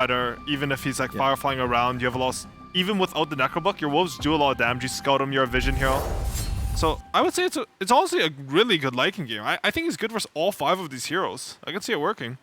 better. Even if he's like fire flying around, you have a lot. Even without the Necrobook, your wolves do a lot of damage. You scout him, you're a vision hero. So I would say it's honestly a really good Lycan game. I think he's good versus all 5 of these heroes. I can see it working.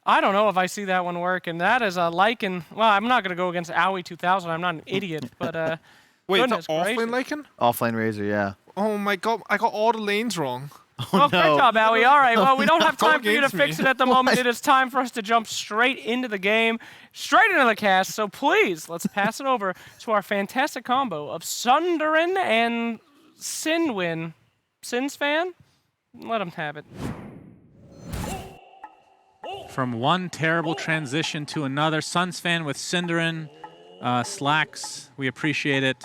I don't know if I see that one work, and that is a Lycan. Well, I'm not going to go against Owie 2000. I'm not an idiot, but wait, goodness it's offlane Lycan? Offlane Razor, yeah. Oh my god, I got all the lanes wrong. Well, great job, Owie. All right, well, we don't have time for you to against me. fix it at the moment. It is time for us to jump straight into the game, straight into the cast. So please, let's pass it over to our fantastic combo of Sunderin and Sinwin. Sins fan? Let him have it. From one terrible transition to another, Suns fan with Sinderin, Slacks, we appreciate it.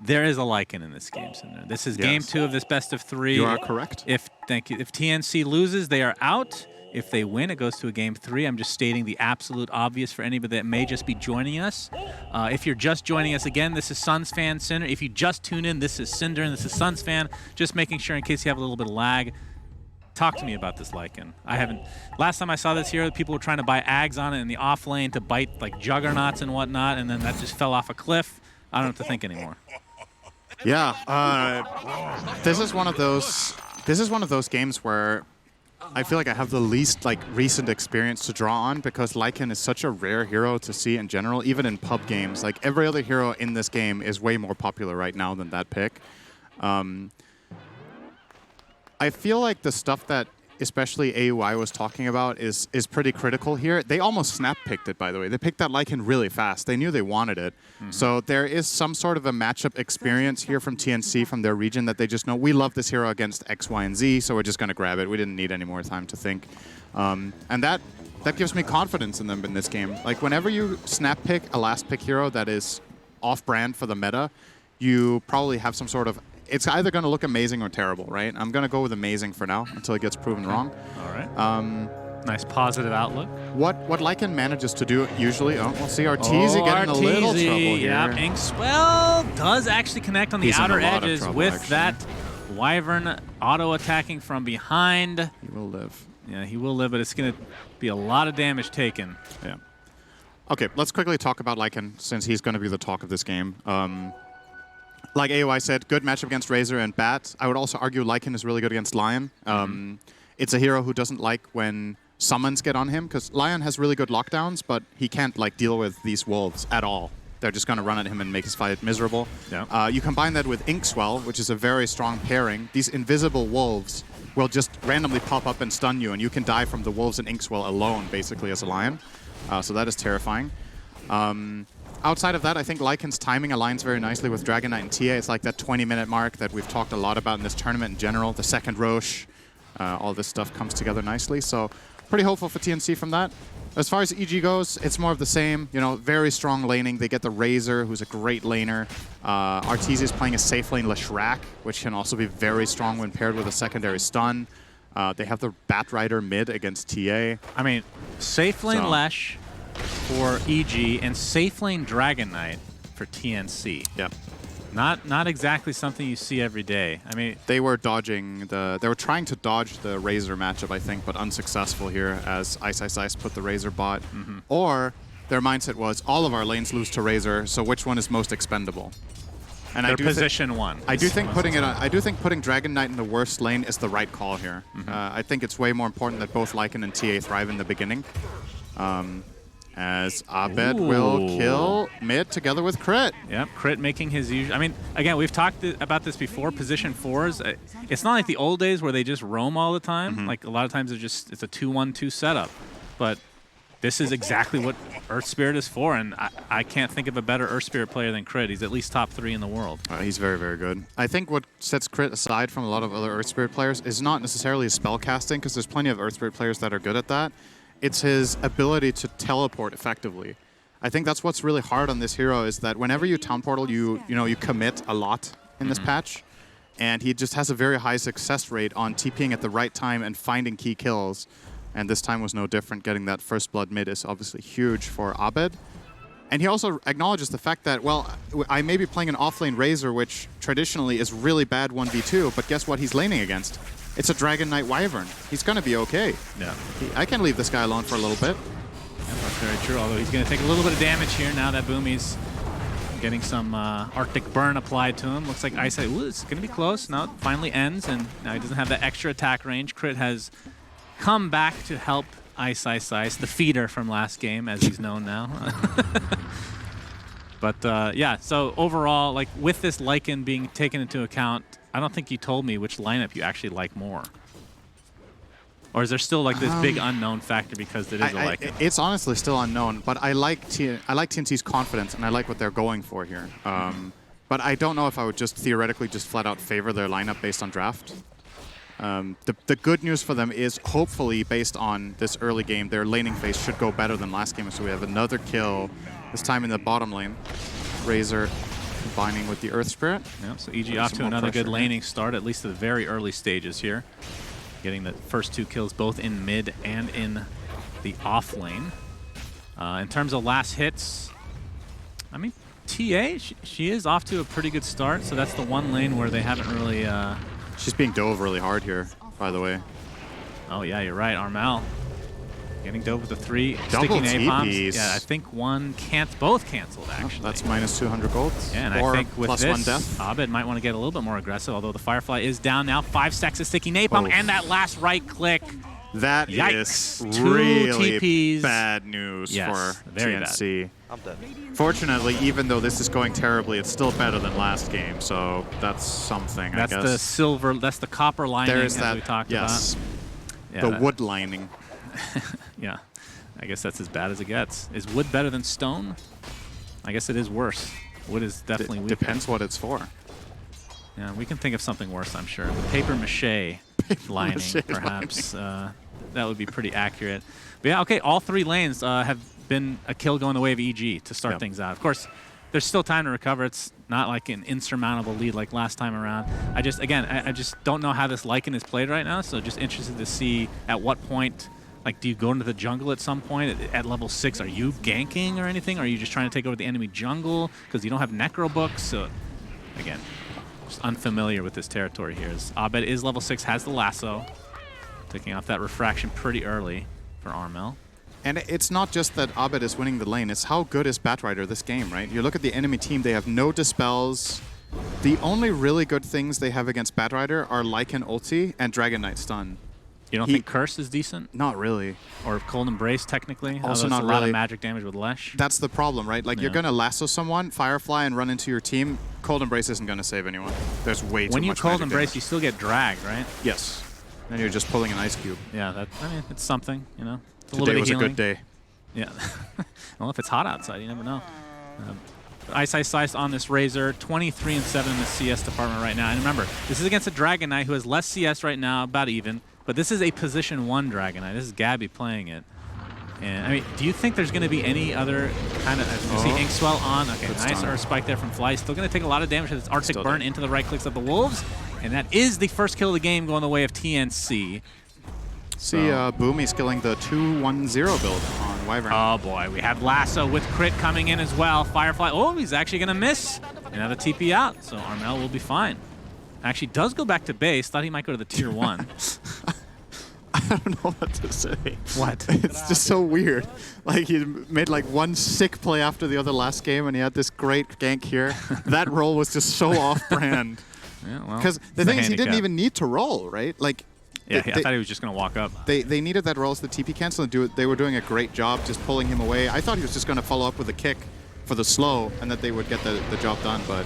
There is a Lycan in this game, Sinderin. This is game 2 of this best of 3. You are correct. Thank you. If TNC loses, they are out. If they win, it goes to a game 3. I'm just stating the absolute obvious for anybody that may just be joining us. If you're just joining us again, this is Suns fan Cinder. If you just tune in, this is Sinderin. This is Suns fan. Just making sure in case you have a little bit of lag. Talk to me about this Lycan. I haven't. Last time I saw this hero, people were trying to buy Ags on it in the off lane to bite like juggernauts and whatnot, and then that just fell off a cliff. I don't know what to think anymore. Yeah, this is one of those. This is one of those games where I feel like I have the least recent experience to draw on because Lycan is such a rare hero to see in general, even in pub games. Like every other hero in this game is way more popular right now than that pick. I feel like the stuff that especially AUI was talking about is pretty critical here. They almost snap-picked it, by the way. They picked that Lycan really fast. They knew they wanted it. So there is some sort of a matchup experience here from TNC, from their region, that they just know, we love this hero against X, Y, and Z, so we're just going to grab it. We didn't need any more time to think. And that gives me confidence in them in this game. Like, whenever you snap-pick a last-pick hero that is off-brand for the meta, you probably have some sort of... It's either going to look amazing or terrible, right? I'm going to go with amazing for now until it gets proven wrong. All right. Nice positive outlook. What Lycan manages to do usually... Oh, we'll see Arteezy getting a little trouble here. Yep, Inkswell does actually connect on the outer edges with that Wyvern auto-attacking from behind. He will live. Yeah, he will live, but it's going to be a lot of damage taken. Yeah. Okay, let's quickly talk about Lycan, since he's going to be the talk of this game. Like AOI said, good matchup against Razor and Bat. I would also argue Lycan is really good against Lion. It's a hero who doesn't like when summons get on him, because Lion has really good lockdowns, but he can't deal with these wolves at all. They're just going to run at him and make his fight miserable. Yeah. You combine that with Inkswell, which is a very strong pairing. These invisible wolves will just randomly pop up and stun you, and you can die from the wolves and Inkswell alone, basically, as a Lion. So that is terrifying. Outside of that, I think Lycan's timing aligns very nicely with Dragon Knight and TA. It's like that 20-minute mark that we've talked a lot about in this tournament in general. The second Roche, all this stuff comes together nicely. So pretty hopeful for TNC from that. As far as EG goes, it's more of the same. You know, very strong laning. They get the Razor, who's a great laner. Arteezy is playing a safe lane Leshrac, which can also be very strong when paired with a secondary stun. They have the Batrider mid against TA. I mean, safe lane Lesh for EG and safe lane Dragon Knight for TNC. Yeah. Not exactly something you see every day. I mean, they were dodging they were trying to dodge the Razor matchup, I think, but unsuccessful here as Ice put the Razor bot. Or their mindset was, all of our lanes lose to Razor, so which one is most expendable? And I do position one. I do think putting Dragon Knight in the worst lane is the right call here. I think it's way more important that both Lycan and TA thrive in the beginning. As Abed will kill mid together with Crit. Yep, Crit making his usual... I mean, again, we've talked about this before, position 4s. It's not like the old days where they just roam all the time. Like, a lot of times it's a 2-1-2 setup. But this is exactly what Earth Spirit is for, and I can't think of a better Earth Spirit player than Crit. He's at least top 3 in the world. He's very, very good. I think what sets Crit aside from a lot of other Earth Spirit players is not necessarily his spell casting, because there's plenty of Earth Spirit players that are good at that. It's his ability to teleport effectively. I think that's what's really hard on this hero, is that whenever you town portal, you commit a lot in this patch, and he just has a very high success rate on TPing at the right time and finding key kills. And this time was no different. Getting that first blood mid is obviously huge for Abed. And he also acknowledges the fact that, well, I may be playing an offlane Razor, which traditionally is really bad 1v2, but guess what he's laning against? It's a Dragon Knight Wyvern. He's going to be okay. Yeah. I can leave this guy alone for a little bit. very true. Although he's going to take a little bit of damage here now that Boomy's getting some Arctic Burn applied to him. Looks like Ice Ice. Ooh, it's going to be close. Now it finally ends, and now he doesn't have that extra attack range. Crit has come back to help Ice Ice Ice, the feeder from last game, as he's known now. But yeah, so overall, like with this Lycan being taken into account, I don't think you told me which lineup you actually like more. Or is there still like this big unknown factor because it is a Lycan? It's honestly still unknown, but I like TNC's confidence and I like what they're going for here. But I don't know if I would just theoretically just flat out favor their lineup based on draft. The good news for them is hopefully based on this early game, their laning phase should go better than last game. So we have another kill, this time in the bottom lane. Razor combining with the Earth Spirit. Yep, so EG off to another good laning start, at least at the very early stages here. Getting the first 2 kills both in mid and in the off lane. In terms of last hits, I mean, TA, she is off to a pretty good start, so that's the one lane where they haven't really... She's being dove really hard here, by the way. Oh yeah, you're right, Armel. Getting dove with the 3 Double sticking napalms. TPs. Yeah, I think both canceled actually. Oh, that's minus 200 gold. Yeah, and I think with this, Abed might want to get a little bit more aggressive, although the Firefly is down now. 5 stacks of sticky napalm, and that last right click. That Yikes. is 2 really TPs. bad news for very TNC. bad. I'm dead. Fortunately, even though this is going terribly, it's still better than last game, so that's something, That's I guess. the silver, that's the copper lining There's as that, we talked yes. about. Yeah, the that- wood lining. Yeah, I guess that's as bad as it gets. Is wood better than stone? I guess it is worse. Wood is definitely weaker. Depends what it's for. Yeah, we can think of something worse, I'm sure. The paper mache lining, mache perhaps. That would be pretty accurate. But yeah, okay, all 3 lanes have been a kill going the way of EG to start things out. Of course, there's still time to recover. It's not like an insurmountable lead like last time around. I just don't know how this Lycan is played right now, so just interested to see at what point, like, do you go into the jungle at some point? At level 6, are you ganking or anything? Or are you just trying to take over the enemy jungle because you don't have necro books? So, again, just unfamiliar with this territory here. As Abed is level 6, has the lasso, taking off that refraction pretty early for Armel. And it's not just that Abed is winning the lane, it's how good is Batrider this game, right? You look at the enemy team, they have no dispels. The only really good things they have against Batrider are Lycan ulti and Dragon Knight stun. You don't think Curse is decent? Not really. Or Cold Embrace, technically? Also not not a lot really. of magic damage with Lesh. That's the problem, right? Like, you're Yeah. going to lasso someone, Firefly, and run into your team. Cold Embrace isn't going to save anyone. There's way too much When you Cold magic Embrace, damage. you still get dragged, right? Yes. Then you're just pulling an ice cube. Yeah, I mean, it's something, you know? It's a Today little bit was of healing. a good day. Yeah. Well, if it's hot outside, you never know. Ice Ice Ice on this Razor, 23-7 in the CS department right now. And remember, this is against a Dragon Knight who has less CS right now, about even. But this is a position 1 Dragon Knight. This is Gabby playing it. And I mean, do you think there's going to be any other kind of... You see Inkswell on. Okay, nice air spike there from Fly. Still going to take a lot of damage with this Arctic Burn into the right clicks of the Wolves. And that is the first kill of the game going the way of TNC. See, Boomy's killing the 2-1-0 build on Wyvern. Oh boy, we have Lasso with crit coming in as well. Firefly, oh, he's actually gonna miss. And now the TP out, so Armel will be fine. Actually does go back to base, thought he might go to the tier 1. I don't know what to say. What? It's just so weird. Like, he made like one sick play after the other last game, and he had this great gank here. That roll was just so off-brand. Yeah, well, Because the thing is, he didn't even need to roll, right? Like, yeah, I thought he was just gonna walk up. They needed that roll as the TP cancel and do it. They were doing a great job just pulling him away. I thought he was just gonna follow up with a kick for the slow, and that they would get the job done, but...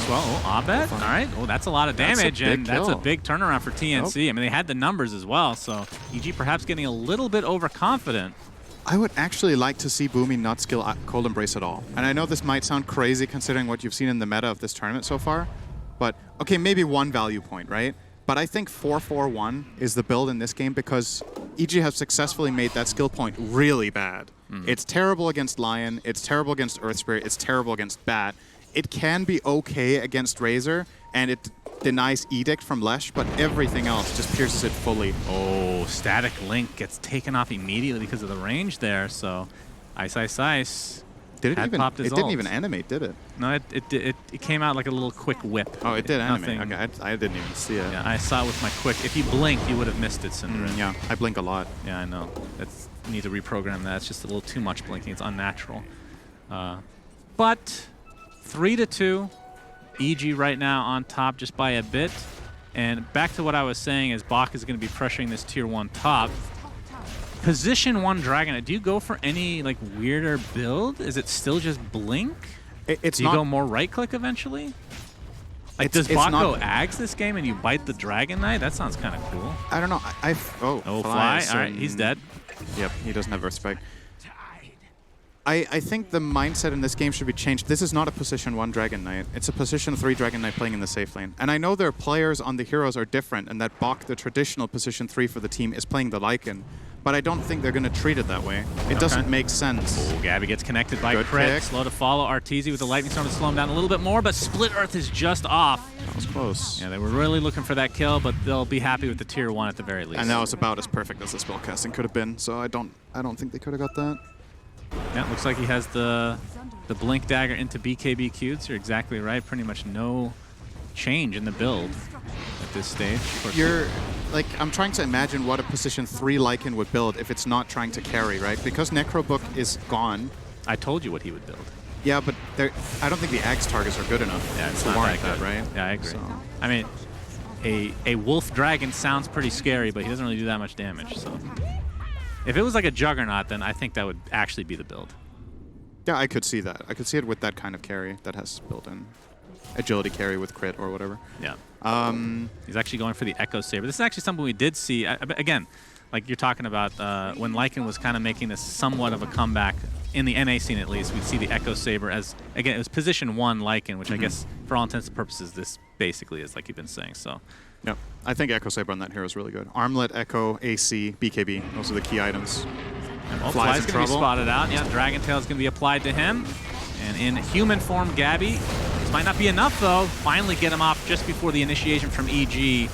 Well, Abed, all right. Oh, that's a lot of damage, and that's a kill. big turnaround for TNC. I mean, they had the numbers as well, so EG perhaps getting a little bit overconfident. I would actually like to see Boomy not skill Cold Embrace at all. And I know this might sound crazy considering what you've seen in the meta of this tournament so far, but okay, maybe 1 value point, right? But I think 4-4-1 is the build in this game because EG have successfully made that skill point really bad. It's terrible against Lion, it's terrible against Earth Spirit, it's terrible against Bat. It can be okay against Razor, and it denies Edict from Lesh, but everything else just pierces it fully. Oh, Static Link gets taken off immediately because of the range there, so Ice Ice Ice Did it Had even? popped his It didn't ult. even animate, did it? No, it came out like a little quick whip. Oh, it did Nothing- animate. Okay, I didn't even see it. Yeah, I saw it with my quick. If you blinked, you would have missed it, Cinderin. Yeah, I blink a lot. Yeah, I know. That's need to reprogram that. It's just a little too much blinking. It's unnatural. But 3-2, EG right now on top just by a bit. And back to what I was saying is Bach is going to be pressuring this tier 1 top. Position 1 Dragon, do you go for any like weirder build? Is it still just blink? It's Do you not. go more right click eventually? Like, It's- does it's Bach not- go Ags this game and you bite the Dragon Knight? That sounds kind of cool. I don't know. Oh, fly. All right, he's dead. Yep, he doesn't have Earth Spike. I think the mindset in this game should be changed. This is not a position 1 Dragon Knight. It's a position 3 Dragon Knight playing in the safe lane. And I know their players on the heroes are different and that Bach, the traditional position 3 for the team, is playing the Lycan. But I don't think they're going to treat it that way. It doesn't make sense. Oh, Gabby gets connected by Good crit. pick. Slow to follow. Arteezy with the lightning storm to slow him down a little bit more, but Split Earth is just off. That was close. Yeah, they were really looking for that kill, but they'll be happy with the tier 1 at the very least. And that was about as perfect as the spellcasting could have been. So I don't think they could have got that. Yeah, looks like he has the Blink Dagger into BKB-Q'd, so you're exactly right. Pretty much no change in the build at this stage. Of course, I'm trying to imagine what a position 3 Lycan would build if it's not trying to carry, right? Because Necrobook is gone. I told you what he would build. Yeah, but I don't think the Axe targets are good enough Yeah, it's to not warrant that that, good. right? Yeah, I agree. So- I mean, a Wolf Dragon sounds pretty scary, but he doesn't really do that much damage, so... If it was like a Juggernaut, then I think that would actually be the build. Yeah, I could see that. I could see it with that kind of carry that has built-in agility carry with crit or whatever. Yeah. He's actually going for the Echo Saber. This is actually something we did see. Again, like you're talking about when Lycan was kind of making this somewhat of a comeback, in the NA scene at least, we'd see the Echo Saber as, again, it was position 1 Lycan, which I guess for all intents and purposes this basically is, like you've been saying. So. Yep. I think Echo Saber on that hero is really good. Armlet, Echo, AC, BKB. Those are the key items. Well, Fly's Fly's in going to be trouble. spotted out. Yeah, Dragon Tail is going to be applied to him. And in human form, Gabby. This might not be enough, though. Finally get him off just before the initiation from EG.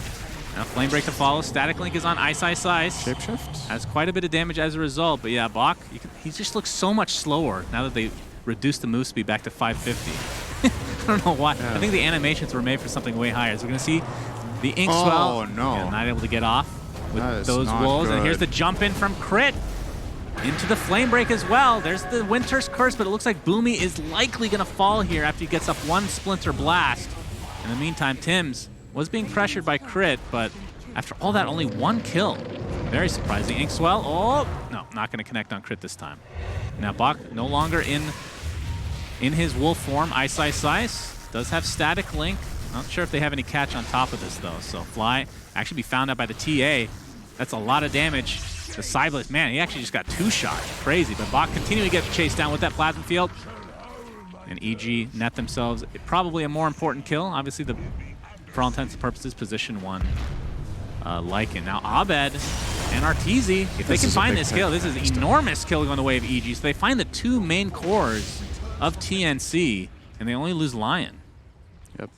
Now, Flame Break to follow. Static Link is on Ice Ice Ice. Shapeshift? Has quite a bit of damage as a result. But yeah, Bach, he just looks so much slower now that they reduced the move speed back to 550. I don't know why. Yeah. I think the animations were made for something way higher. So we're going to see the Inkswell. Oh, no. Yeah, not able to get off with That is those not wolves. And here's the good. jump in from Crit. Into the Flame Break as well. There's the Winter's Curse, but it looks like Boomy is likely going to fall here after he gets up 1 Splinter Blast. In the meantime, Tims was being pressured by Crit, but after all that, only 1 kill. Very surprising. Inkswell, oh, no, not going to connect on Crit this time. Now Bach no longer in his wolf form. Ice Ice Ice does have Static Link. Not sure if they have any catch on top of this, though. So Fly actually be found out by the TA. That's a lot of damage. The Cybless, man, he actually just got 2 shots. Crazy. But Bach continuing to get chased down with that Plasma Field. And EG net themselves probably a more important kill. Obviously, for all intents and purposes, position 1 Lycan. Now, Abed and Arteezy, if they This can is a find big this pick. kill, this is an enormous kill going the way of EG. So they find the 2 main cores of TNC, and they only lose Lion. Yep.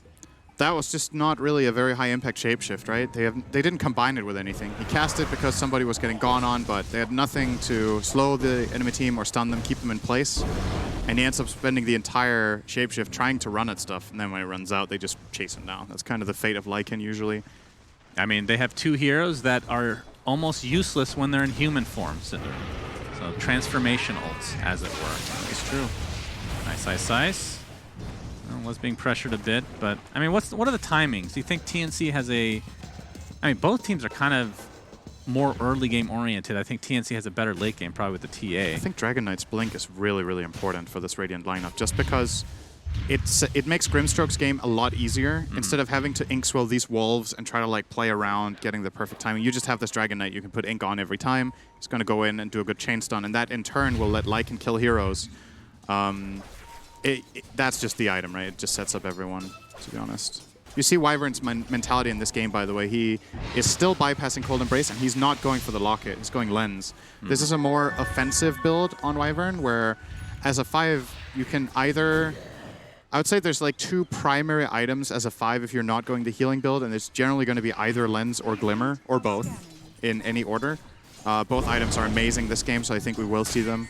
That was just not really a very high impact shapeshift, right? They didn't combine it with anything. He cast it because somebody was getting gone on, but they had nothing to slow the enemy team or stun them, keep them in place. And he ends up spending the entire shapeshift trying to run at stuff, and then when it runs out, they just chase him down. That's kind of the fate of Lycan usually. I mean, they have 2 heroes that are almost useless when they're in human form, Cinder. So transformation ults, as it were. It's true. Nice Ice Ice. Well, was being pressured a bit, but I mean, what are the timings? Do you think TNC has a... I mean, both teams are kind of more early game oriented. I think TNC has a better late game, probably with the TA. I think Dragon Knight's Blink is really, really important for this Radiant lineup, just because it makes Grimstroke's game a lot easier. Instead of having to Inkswell these wolves and try to like play around getting the perfect timing, you just have this Dragon Knight you can put Ink on every time. It's going to go in and do a good chain stun, and that in turn will let Lycan kill heroes. That's just the item, right? It just sets up everyone, to be honest. You see Wyvern's mentality in this game, by the way. He is still bypassing Cold Embrace, and he's not going for the Locket. He's going Lens. This is a more offensive build on Wyvern, where as a 5, you can either... I would say there's like 2 primary items as a 5 if you're not going the healing build, and it's generally going to be either Lens or Glimmer, or both, in any order. Both items are amazing this game, so I think we will see them.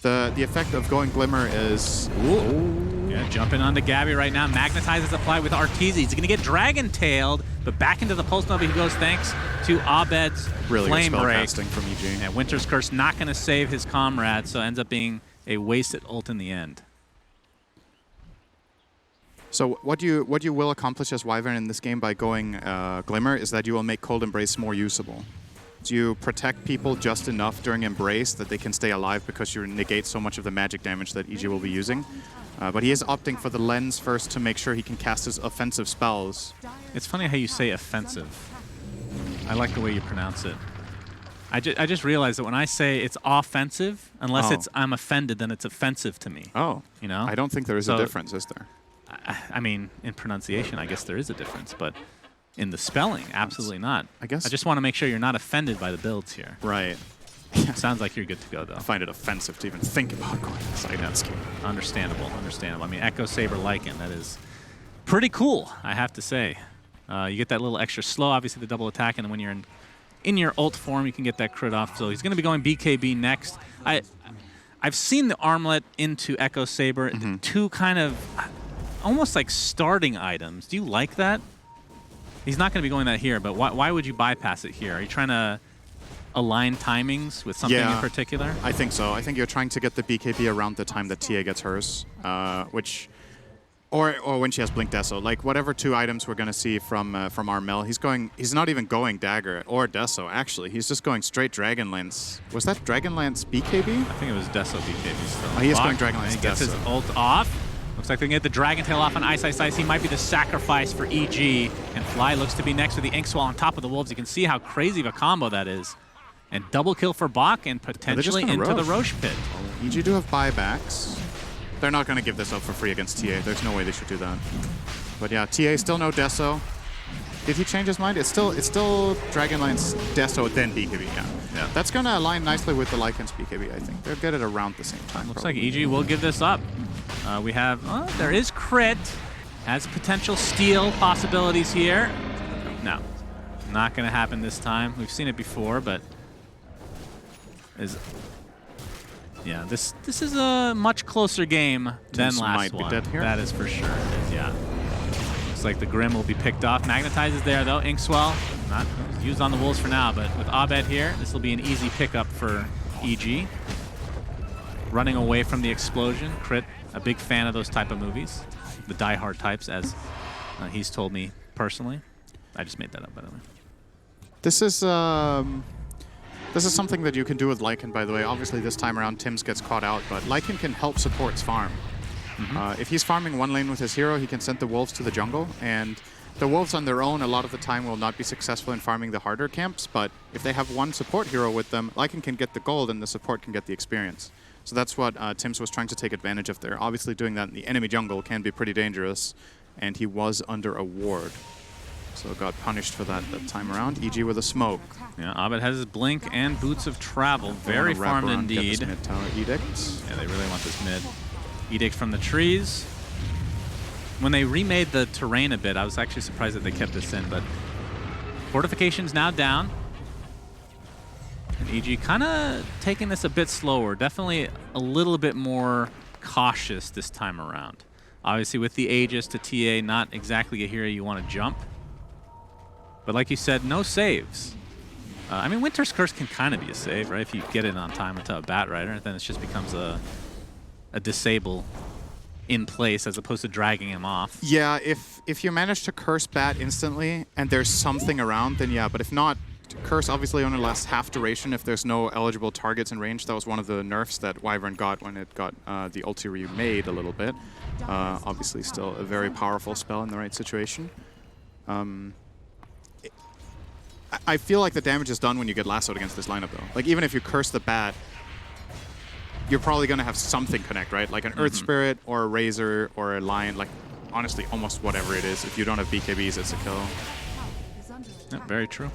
The effect of going Glimmer is... Yeah, jumping onto Gabby right now. Magnetizes apply with Arteezy. He's going to get Dragon-tailed, but back into the Pulse Nova he goes thanks to Abed's really Flame good spell Break. casting from EG. Yeah, Winter's Curse not going to save his comrade, so ends up being a wasted ult in the end. So what you will accomplish as Wyvern in this game by going Glimmer is that you will make Cold Embrace more usable. So you protect people just enough during Embrace that they can stay alive because you negate so much of the magic damage that EG will be using. But he is opting for the lens first to make sure he can cast his offensive spells. It's funny how you say offensive. I like the way you pronounce it. I just realized that when I say it's offensive, unless it's I'm offended, then it's offensive to me. Oh. You know? I don't think there is a difference, is there? I mean, in pronunciation, I guess there is a difference, but in the spelling, absolutely not. I guess. I just want to make sure you're not offended by the builds here. Right. Sounds like you're good to go, though. I find it offensive to even think about going inside that scheme. Understandable, understandable. I mean, Echo Saber Lycan, that is pretty cool, I have to say. You get that little extra slow, obviously the double attack, and then when you're in your ult form, you can get that crit off. So he's going to be going BKB next. I've seen the armlet into Echo Saber, two kind of almost like starting items. Do you like that? He's not going to be going that here, but why would you bypass it here? Are you trying to align timings with something in particular? I think so. I think you're trying to get the BKB around the time that TA gets hers, or when she has Blink Deso. Like whatever two items we're going to see from Armel, he's not even going Dagger or Deso, actually. He's just going straight Dragonlance. Was that Dragonlance BKB? I think it was Deso BKB still. Oh, he is going Dragonlance He gets Deso. his ult off. Looks like they can get the Dragon Tail off on Ice Ice Ice. He might be the sacrifice for EG. And Fly looks to be next with the Inkswell on top of the Wolves. You can see how crazy of a combo that is. And double kill for Bach and potentially into the Roche pit. EG do have buybacks. They're not going to give this up for free against TA. There's no way they should do that. But yeah, TA still no Deso. Did he change his mind? It's still Dragonlance Deso, then BKB, yeah. That's going to align nicely with the Lycan's BKB, I think. They'll get it around the same time. Looks like EG will give this up. We have, there is crit. Has potential steal possibilities here. No, not going to happen this time. We've seen it before, but yeah, this is a much closer game than last one. Dead here. That is for sure. Yeah. Looks like the Grim will be picked off. Magnetizes there though. Inkswell not used on the Wolves for now, but with Abed here, this will be an easy pickup for EG. Running away from the explosion. Crit, a big fan of those type of movies. The die-hard types, as he's told me personally. I just made that up, by the way. This is something that you can do with Lycan, by the way. Obviously, this time around, Tims gets caught out, but Lycan can help support's farm. If he's farming one lane with his hero, he can send the Wolves to the jungle, and the Wolves on their own a lot of the time will not be successful in farming the harder camps, but if they have one support hero with them, Lycan can get the gold and the support can get the experience. So that's what Tims was trying to take advantage of there. Obviously, doing that in the enemy jungle can be pretty dangerous, and he was under a ward. So got punished for that time around. EG with a smoke. Yeah, Abed has his blink and boots of travel. Very farmed indeed. Get this mid tower edict. Yeah, they really want this mid. Edict from the trees. When they remade the terrain a bit, I was actually surprised that they kept this in, but fortification's now down. And EG kind of taking this a bit slower. Definitely a little bit more cautious this time around. Obviously with the Aegis to TA, not exactly a hero you want to jump. But like you said, no saves. I mean, Winter's Curse can kind of be a save, right? If you get it on time into a Bat Rider, then it just becomes a disable in place as opposed to dragging him off. Yeah, if you manage to curse Bat instantly and there's something around, then yeah. But if not, Curse obviously only lasts half duration if there's no eligible targets in range. That was one of the nerfs that Wyvern got when it got the ulti remade a little bit. Obviously still a very powerful spell in the right situation. I feel like the damage is done when you get lassoed against this lineup though. Like even if you curse the Bat, you're probably going to have something connect, right? Like an Earth Spirit or a Razor or a Lion, like honestly almost whatever it is. If you don't have BKBs, it's a kill. Yeah, very true.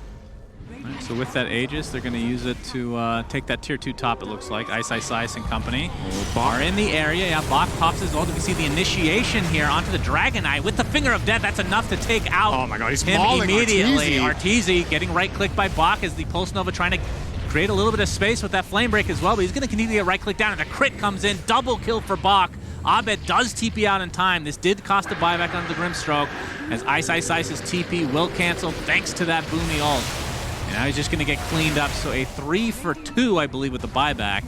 Right, so with that Aegis, they're going to use it to take that tier 2 top, it looks like. Ice Ice Ice and company are in the area. Yeah, Bach pops his ult. We see the initiation here onto the Dragon Eye with the Finger of Death. That's enough to take out oh my God, he's him mauling immediately. Arteezy getting right-clicked by Bach as the Pulse Nova trying to create a little bit of space with that flame break as well, but he's going to continue to get right-click down, and the crit comes in. Double kill for Bach. Abed does TP out in time. This did cost a buyback under the Grimstroke, as Ice's TP will cancel thanks to that Boomy ult. And now he's just going to get cleaned up, so a 3 for 2, I believe, with the buyback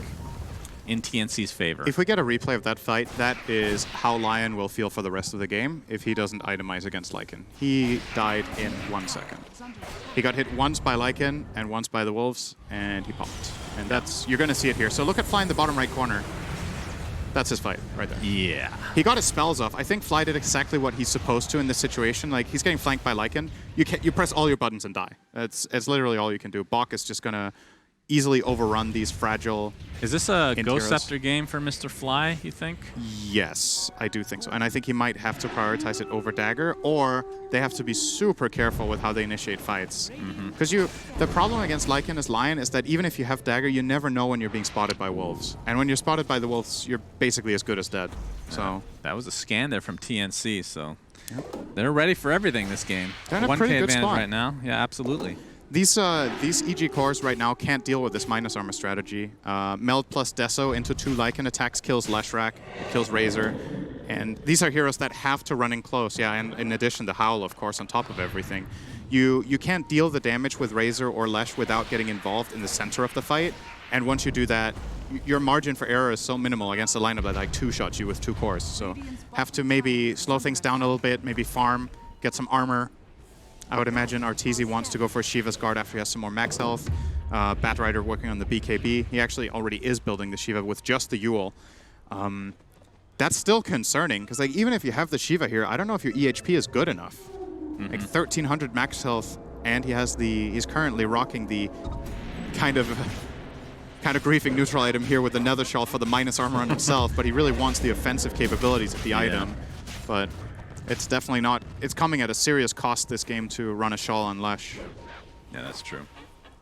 in TNC's favor. If we get a replay of that fight, that is how Lion will feel for the rest of the game if he doesn't itemize against Lycan. He died in 1 second. He got hit once by Lycan and once by the Wolves, and he popped. And that's, you're going to see it here. So look at Fly in the bottom right corner. That's his fight right there. Yeah. He got his spells off. I think Fly did exactly what he's supposed to in this situation. Like, he's getting flanked by Lycan. You press all your buttons and die. It's literally all you can do. Bach is just going to easily overrun these fragile. Is this a Ghost heroes. Scepter game for Mr. Fly, you think? Yes, I do think so. And I think he might have to prioritize it over Dagger, or they have to be super careful with how they initiate fights. Because the problem against Lycan as Lion is that even if you have Dagger, you never know when you're being spotted by Wolves. And when you're spotted by the Wolves, you're basically as good as dead. So that was a scan there from TNC, so they're ready for everything this game. They're in a 1K pretty good advantage spot right now. Yeah, absolutely. These EG cores right now can't deal with this minus armor strategy. Meld plus Deso into 2 Lycan attacks kills Leshrac, kills Razor. And these are heroes that have to run in close. Yeah, and in addition, the Howl, of course, on top of everything. You can't deal the damage with Razor or Lesh without getting involved in the center of the fight. And once you do that, your margin for error is so minimal against a lineup that like 2-shots you with 2 cores. So have to maybe slow things down a little bit, maybe farm, get some armor. I would imagine Arteezy wants to go for Shiva's Guard after he has some more max health. Batrider working on the BKB. He actually already is building the Shiva with just the Yule. That's still concerning, because like even if you have the Shiva here, I don't know if your EHP is good enough. Like 1300 max health, and he's currently rocking the kind of griefing neutral item here with another shawl for the minus armor on himself, but he really wants the offensive capabilities of the item. But it's definitely not. It's coming at a serious cost this game to run a shawl on Lesh. Yeah, that's true.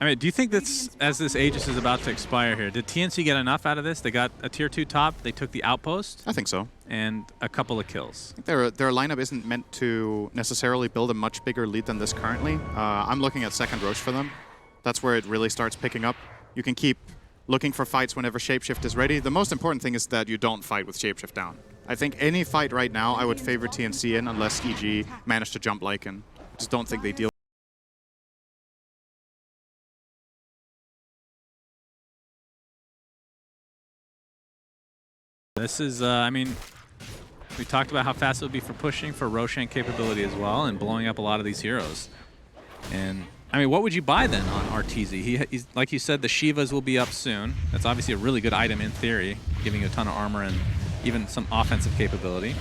I mean, do you think that's, as this Aegis is about to expire here, did TNC get enough out of this? They got a tier 2 top, they took the outpost. I think so. And a couple of kills. Their lineup isn't meant to necessarily build a much bigger lead than this currently. I'm looking at second Roche for them. That's where it really starts picking up. You can keep looking for fights whenever Shapeshift is ready. The most important thing is that you don't fight with Shapeshift down. I think any fight right now, I would favor TNC in unless EG managed to jump Lycan. I just don't think they deal. This is, I mean, we talked about how fast it would be for pushing, for Roshan capability as well, and blowing up a lot of these heroes. And, I mean, what would you buy then on Arteezy? He's, like you said, the Shivas will be up soon. That's obviously a really good item in theory, giving you a ton of armor and even some offensive capability.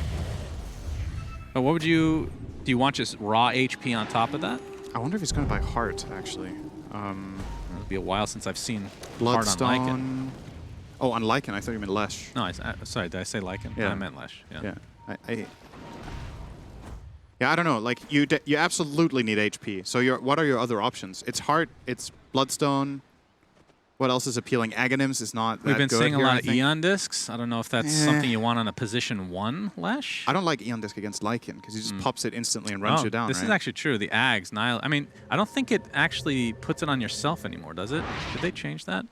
But what would do you want just raw HP on top of that? I wonder if he's going to buy Heart, actually. It'll be a while since I've seen Heart on Lycan. Bloodstone. Oh, on Lycan, I thought you meant Lesh. No, sorry, did I say Lycan? Yeah. I meant Lesh. Yeah. Yeah, I don't know. Like you absolutely need HP. So what are your other options? It's Heart, it's Bloodstone. What else is appealing? Aghanims is not that We've been good seeing a here, lot I of think. Eon discs. I don't know if that's something you want on a position 1 Lesh. I don't like Eon Disc against Lycan because he just pops it instantly and runs you down. This is actually true. The Ags, Nile. I mean, I don't think it actually puts it on yourself anymore, does it? Did they change that?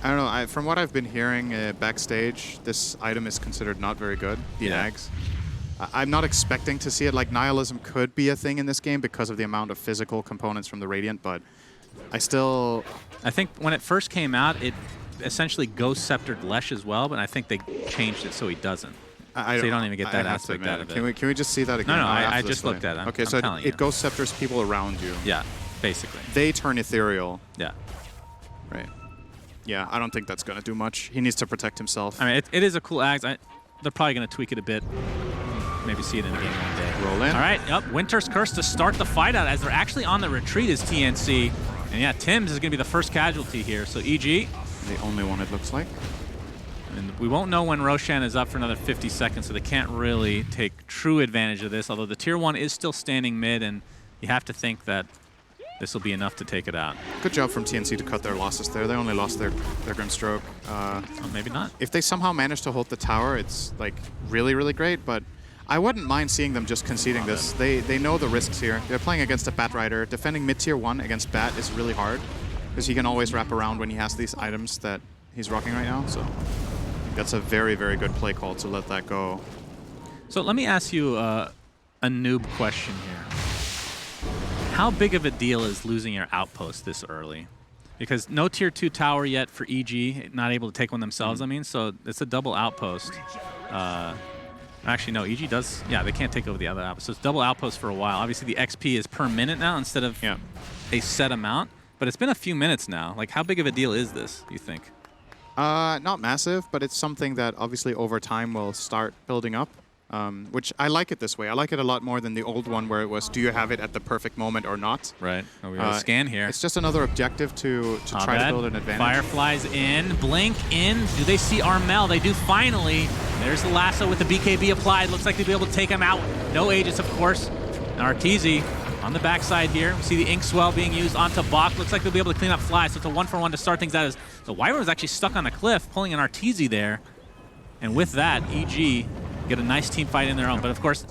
I don't know. From what I've been hearing backstage, this item is considered not very good, the Ags. I'm not expecting to see it. Like, Nihilism could be a thing in this game because of the amount of physical components from the Radiant, but I think when it first came out, it essentially Ghost Sceptered Lesh as well, but I think they changed it so he doesn't. So you don't even get that aspect out of it. Can we just see that again? No, I just looked at it. Okay, so it Ghost Scepters people around you. Yeah, basically. They turn ethereal. Yeah. Right. Yeah, I don't think that's going to do much. He needs to protect himself. I mean, it is a cool Ags. They're probably going to tweak it a bit. Maybe see it in the game one day. Roll in. All right, Winter's Curse to start the fight out as they're actually on the retreat is TNC. And yeah, Tim's is going to be the first casualty here. So EG. The only one it looks like. And we won't know when Roshan is up for another 50 seconds, so they can't really take true advantage of this, although the tier 1 is still standing mid, and you have to think that this will be enough to take it out. Good job from TNC to cut their losses there. They only lost their Grimstroke. Well, maybe not. If they somehow manage to hold the tower, it's like really, really great, but I wouldn't mind seeing them just conceding this. They know the risks here. They're playing against a Bat Rider. Defending mid-tier 1 against Bat is really hard. because he can always wrap around when he has these items that he's rocking right now. So that's a very, very good play call to let that go. So let me ask you a noob question here. How big of a deal is losing your outpost this early? Because no tier 2 tower yet for EG, not able to take one themselves, I mean, so it's a double outpost. Actually, no, EG does, yeah, they can't take over the other outpost. So it's double outpost for a while. Obviously, the XP is per minute now instead of a set amount, but it's been a few minutes now. Like, how big of a deal is this, you think? Not massive, but it's something that obviously over time will start building up. Which I like it this way. I like it a lot more than the old one where it was, do you have it at the perfect moment or not? Right. Oh, we have a scan here. It's just another objective to try to build an advantage. Fireflies in, Blink in. Do they see Armel? They do finally. There's the lasso with the BKB applied. Looks like they'll be able to take him out. No Aegis, of course. And Arteezy on the backside here. We see the Ink Swell being used onto Bach. Looks like they'll be able to clean up Fly. So it's a 1-for-1 to start things out. The Wyvern was actually stuck on a cliff, pulling an Arteezy there. And with that, EG get a nice team fight in their own. But of course,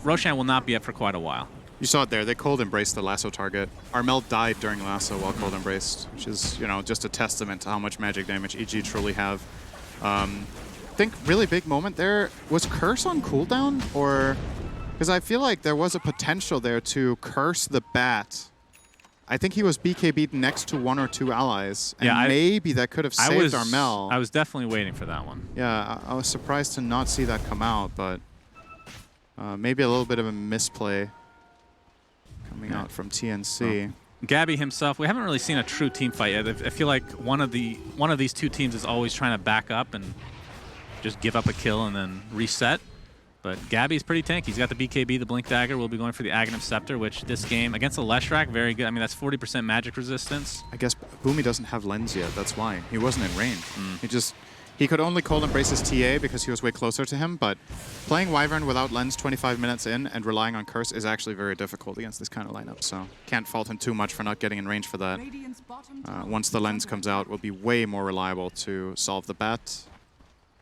Roshan will not be up for quite a while. You saw it there. They cold embraced the lasso target. Armel died during lasso while cold embraced, which is, you know, just a testament to how much magic damage EG truly have. I think really big moment there. Was Curse on cooldown? Or, because I feel like there was a potential there to curse the bat. I think he was BKB'd next to 1 or 2 allies, and maybe that could have saved Armel. I was definitely waiting for that one. Yeah, I was surprised to not see that come out, but maybe a little bit of a misplay coming out from TNC. Gabby himself, we haven't really seen a true team fight yet. I feel like one of these two teams is always trying to back up and just give up a kill and then reset. But Gabby's pretty tanky. He's got the BKB, the Blink Dagger. We'll be going for the Aghanim Scepter, which this game, against the Leshrac, very good. I mean, that's 40% magic resistance. I guess Boomy doesn't have lens yet. That's why. He wasn't in range. He could only cold embrace his TA because he was way closer to him, but playing Wyvern without lens 25 minutes in and relying on Curse is actually very difficult against this kind of lineup, so can't fault him too much for not getting in range for that. Once the lens comes out, will be way more reliable to solve the bat.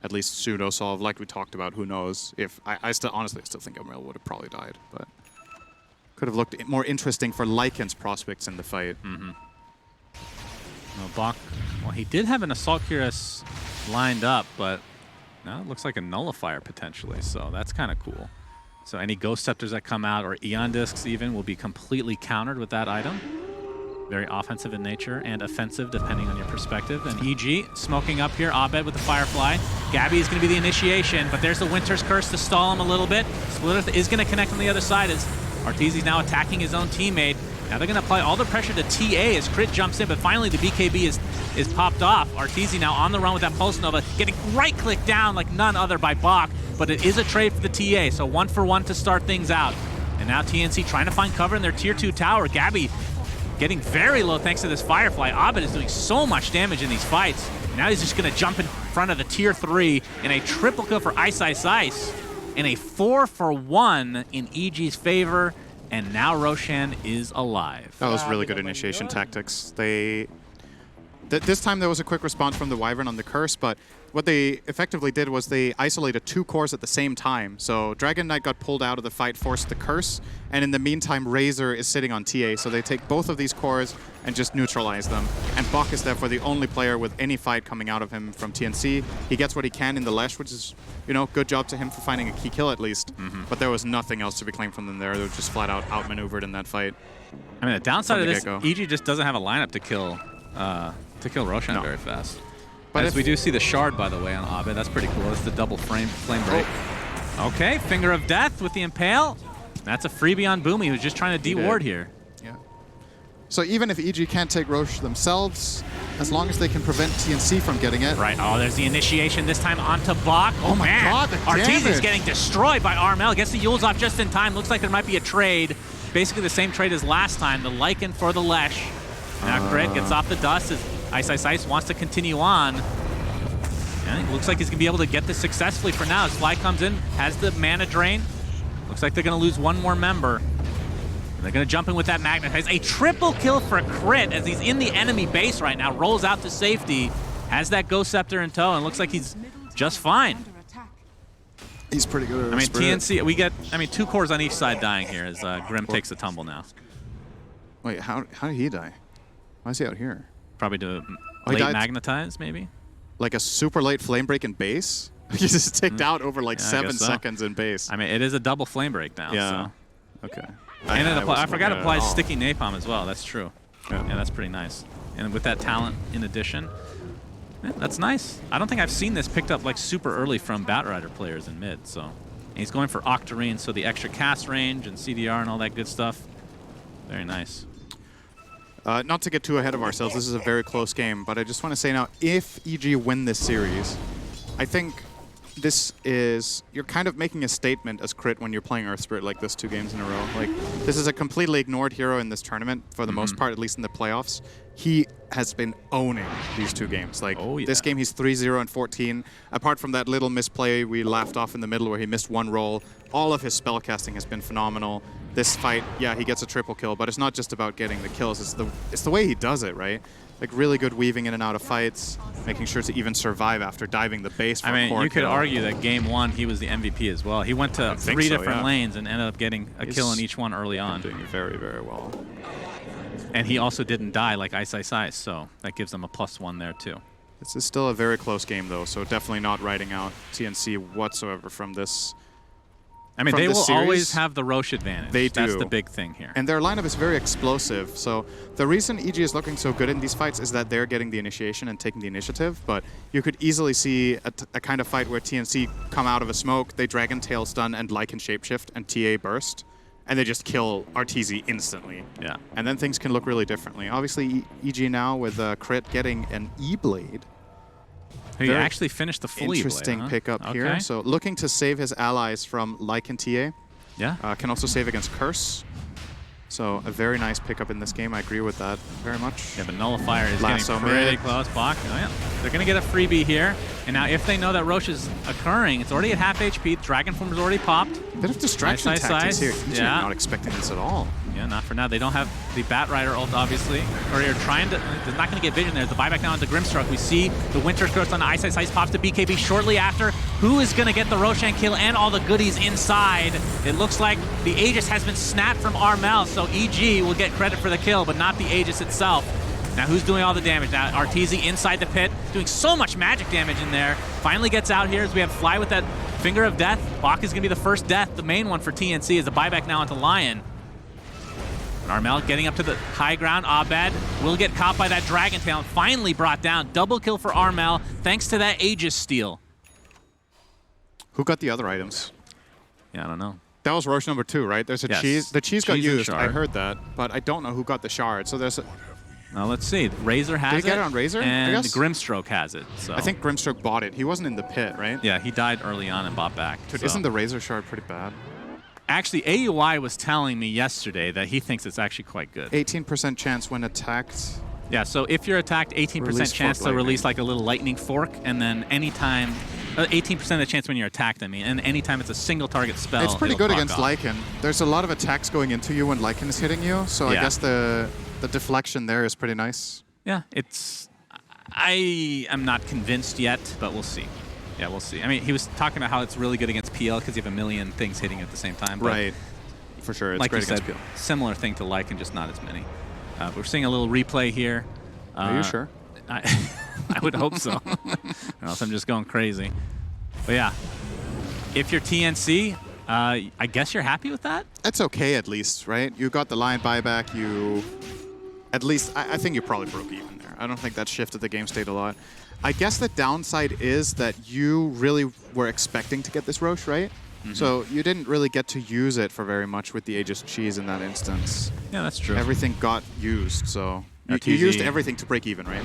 At least pseudo-solve, like we talked about. Who knows? If honestly, I still think Armel would have probably died, but could have looked more interesting for Lycan's prospects in the fight. No, Bach, well, he did have an Assault Cuirass lined up, but now it looks like a Nullifier potentially, so that's kind of cool. So any Ghost Scepters that come out, or Eon Discs even, will be completely countered with that item. Very offensive in nature and offensive, depending on your perspective. And EG smoking up here. Abed with the Firefly. Gabby is going to be the initiation, but there's the Winter's Curse to stall him a little bit. Splitterth is going to connect on the other side as Arteezy's now attacking his own teammate. Now they're going to apply all the pressure to TA as Crit jumps in, but finally the BKB is popped off. Arteezy now on the run with that Pulse Nova, getting right-clicked down like none other by Bach, but it is a trade for the TA, so 1-for-1 to start things out. And now TNC trying to find cover in their Tier 2 tower. Gabby getting very low thanks to this Firefly. Abed is doing so much damage in these fights. Now he's just going to jump in front of the Tier 3 in a triple kill for Ice Ice Ice. And a 4-for-1 in EG's favor. And now Roshan is alive. That was really good initiation tactics. This time there was a quick response from the Wyvern on the Curse, but what they effectively did was they isolated 2 cores at the same time. So Dragon Knight got pulled out of the fight, forced the Curse, and in the meantime Razor is sitting on TA. So they take both of these cores and just neutralize them. And Bach is therefore the only player with any fight coming out of him from TNC. He gets what he can in the Lesh, which is, you know, good job to him for finding a key kill at least. But there was nothing else to be claimed from them there. They were just flat out outmaneuvered in that fight. I mean, the downside of this, EG just doesn't have a lineup to kill Roshan very fast. But as we do see the Shard, by the way, on Abed. That's pretty cool. That's the double flame break. Okay, Finger of Death with the Impale. That's a freebie on Boomy, who's just trying to de-ward here. Yeah. So even if EG can't take Roche themselves, as long as they can prevent TNC from getting it. Right. Oh, there's the initiation this time onto Bach. Oh my God, the Arteezy's getting destroyed by Armel. Gets the Yules off just in time. Looks like there might be a trade. Basically the same trade as last time. The Lycan for the Lesh. Now Crit gets off the dust as Ice Ice Ice wants to continue on. And it looks like he's going to be able to get this successfully for now. As Fly comes in, has the mana drain. Looks like they're going to lose one more member. And they're going to jump in with that Magnetize. A triple kill for Crit as he's in the enemy base right now. Rolls out to safety. Has that Ghost Scepter in tow and looks like he's just fine. He's pretty good at I mean, TNC, we get, 2 cores on each side dying here as Grim takes the tumble now. Wait, how did he die? Why is he out here? Probably to Oh, he late died- magnetize, maybe? Like a super late flame break in base? He just ticked out over like Yeah, I 7 guess so. seconds in base. I mean, it is a double flame break now. Yeah. So. Okay. And I wasn't forgot it looking at applies all. sticky napalm as well. That's true. Yeah, that's pretty nice. And with that talent in addition, yeah, that's nice. I don't think I've seen this picked up like super early from Batrider players in mid. So, and he's going for Octarine, so the extra cast range and CDR and all that good stuff. Very nice. Not to get too ahead of ourselves, this is a very close game, but I just want to say now, if EG win this series, I think this is, you're kind of making a statement as Crit when you're playing Earth Spirit like this 2 games in a row. Like, this is a completely ignored hero in this tournament, for the most part, at least in the playoffs. He has been owning these 2 games. Like, this game he's 3-0 and 14. Apart from that little misplay we laughed off in the middle where he missed 1 roll, all of his spellcasting has been phenomenal. This fight, yeah, he gets a triple kill, but it's not just about getting the kills. It's the way he does it, right? Like, really good weaving in and out of fights, making sure to even survive after diving the base for a core you could kill. argue that game 1 he was the MVP as well. He went to 3 different lanes and ended up getting a kill in each one early on. Doing very, very well. And he also didn't die like Ice Ice Ice, so that gives him a +1 there too. This is still a very close game, though, so definitely not writing out TNC whatsoever from this. I mean, from they this will series. always have the Roche advantage. They do. That's the big thing here. And their lineup is very explosive, so the reason EG is looking so good in these fights is that they're getting the initiation and taking the initiative, but you could easily see a kind of fight where TNC come out of a smoke, they Dragon Tail stun and Lycan Shapeshift and TA burst, and they just kill RTZ instantly. Yeah. And then things can look really differently. Obviously, EG now with Crit getting an E-Blade. He Very actually finished the full Interesting E-Blade, huh? pickup here. So looking to save his allies from Lycan TA. Yeah. Can also save against Curse. So a very nice pickup in this game. I agree with that very much. Yeah, but Nullifier is Lasso getting pretty mid. close. Bach, oh yeah. They're going to get a freebie here. And now if they know that Roche is occurring, it's already at half HP. Dragon Form is already popped. Bit of distraction Nice, nice, tactics here. nice. EG Yeah. not expecting this at all. Yeah, not for now. They don't have the Batrider ult, obviously. Or you're trying to... They're not going to get vision there. The buyback now into Grimstroke. We see the Winter's Curse on the Ice Ice Ice pops to BKB shortly after. Who is going to get the Roshan kill and all the goodies inside? It looks like the Aegis has been snapped from Armel, so EG will get credit for the kill, but not the Aegis itself. Now, who's doing all the damage? Now, Arteezy inside the pit, doing so much magic damage in there. Finally gets out here as we have Fly with that Finger of Death. Bach is going to be the first death, the main one for TNC, is the buyback now onto Lion. Armel getting up to the high ground. Abed will get caught by that Dragon Tail and finally brought down. Double kill for Armel thanks to that Aegis steal. Who got the other items? Yeah, I don't know. That was Roche number 2, right? There's a Yes. cheese. The cheese got Cheese and used. I shard. heard that, but I don't know who got the shard. So there's a, Now let's see. Razor has Did he get it on Razor, I and guess? Grimstroke has it. So I think Grimstroke bought it. He wasn't in the pit, right? yeah, he died early on and bought back. Dude, so. isn't the Razor shard pretty bad? Actually, AUI was telling me yesterday that he thinks it's actually quite good. 18% chance when attacked. Yeah, so if you're attacked, 18% Release chance fork to release lightning. like a little lightning fork, and then anytime, 18% of the chance when you're attacked, I mean, and anytime it's a single target spell, It's pretty it'll good proc against off. Lycan. There's a lot of attacks going into you when Lycan is hitting you, so I Yeah. guess the deflection there is pretty nice. Yeah, it's... I am not convinced yet, but we'll see. Yeah, we'll see. I mean, he was talking about how it's really good against PL because you have a million things hitting at the same time. But Right. For sure, it's like you great said, against PL. similar thing to Lycan, just not as many. We're seeing a little replay here. Are you sure? I would hope so. Or else I'm just going crazy. But yeah, if you're TNC, I guess you're happy with that? It's okay at least, right? You got the line buyback, you... At least, I think you probably broke even there. I don't think that shifted the game state a lot. I guess the downside is that you really were expecting to get this Roche, right? So you didn't really get to use it for very much with the Aegis Cheese in that instance. Yeah, that's true. Everything got used, so... You RTZ. used everything to break even, right?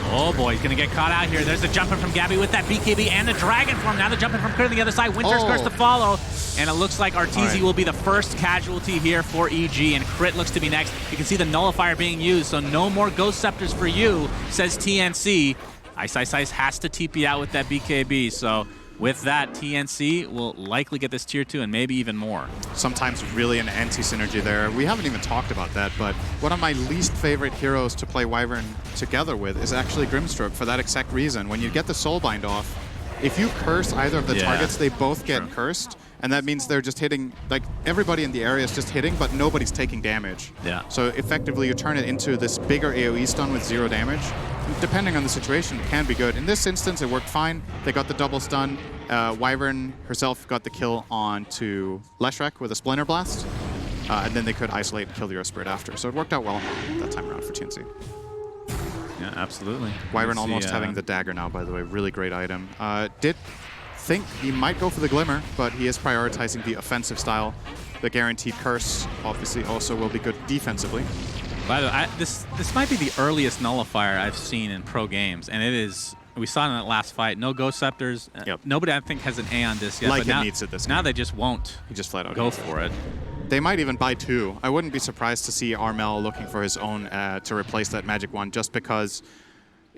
Oh boy, he's gonna get caught out here. There's the jumping from Gabby with that BKB and the Dragon Form. Now the jumping from Crit on the other side. Winter's Curse to follow. And it looks like Arteezy right. will be the first casualty here for EG, and Crit looks to be next. You can see the Nullifier being used, so no more Ghost Scepters for you, says TNC. Ice Ice Ice has to TP out with that BKB, so with that, TNC will likely get this tier 2 and maybe even more. Sometimes really an anti-synergy there. We haven't even talked about that, but one of my least favorite heroes to play Wyvern together with is actually Grimstroke for that exact reason. When you get the Soulbind off, if you curse either of the Yeah. targets, they both get True. cursed, And that means they're just hitting, like everybody in the area is just hitting, but nobody's taking damage. Yeah. So effectively you turn it into this bigger AoE stun with 0 damage. And depending on the situation, it can be good. In this instance, it worked fine. They got the double stun. Wyvern herself got the kill onto Leshrac with a Splinter Blast. And then they could isolate and kill the Earth Spirit after. So it worked out well that time around for TNC. Yeah, absolutely. Wyvern almost having the dagger now, by the way. Really great item. Did think he might go for the Glimmer, but he is prioritizing the offensive style. The guaranteed curse obviously also will be good defensively. By the way, this might be the earliest nullifier I've seen in pro games, and it is. We saw it in that last fight. No Ghost Scepters. Yep. Nobody, I think, has an A on this yet. Like but it needs it this Now game. they just won't. He just flat out go needs it. for it. They might even buy 2. I wouldn't be surprised to see Armel looking for his own to replace that magic one, just because